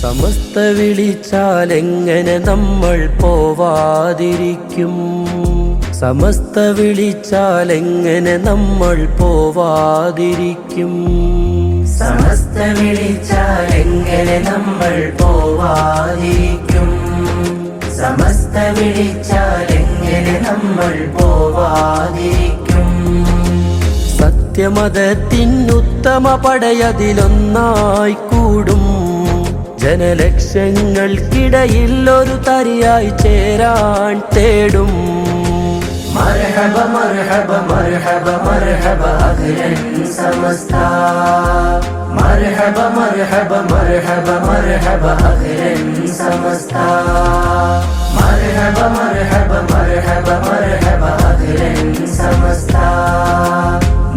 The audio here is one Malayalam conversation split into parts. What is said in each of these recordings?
സമസ്ത വിളിച്ചാലെങ്ങനെ നമ്മൾ പോവാതിരിക്കും? സമസ്ത വിളിച്ചാലെങ്ങനെ നമ്മൾ പോവാതിരിക്കും? സമസ്ത വിളിച്ചാലെങ്ങനെ നമ്മൾ പോവാതിരിക്കും? സമസ്ത വിളിച്ചാലെങ്ങനെ നമ്മൾ പോവാതിരിക്കും? സത്യമതത്തിനുത്തമ പടയതിലൊന്നായി കൂടും. ജനലക്ഷങ്ങൾക്കിടയിൽ ഒരു തരിയായി ചേരാൻ തേടും. മർഹബ മർഹബ മർഹബ മർഹബ അഹ്ലൻ സമസ്ത. മർഹബ മർഹബ മർഹബ മർഹബ അഹ്ലൻ സമസ്ത. മർഹബ മർഹബ മർഹബ മർഹബ അഹ്ലൻ സമസ്ത.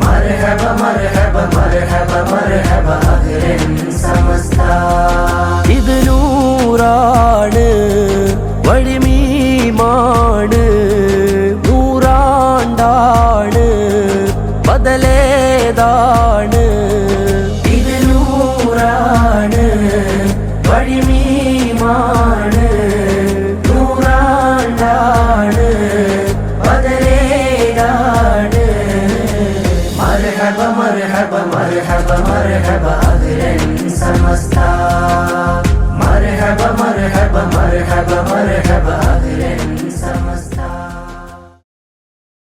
മർഹബ മർഹബ മർഹബ മർഹബ അഹ്ലൻ സമസ്ത. ഇത് നൂറാണ്, വഴിമീമാണ്, നൂറാണ്ടാണ്, ബദലേതാണ്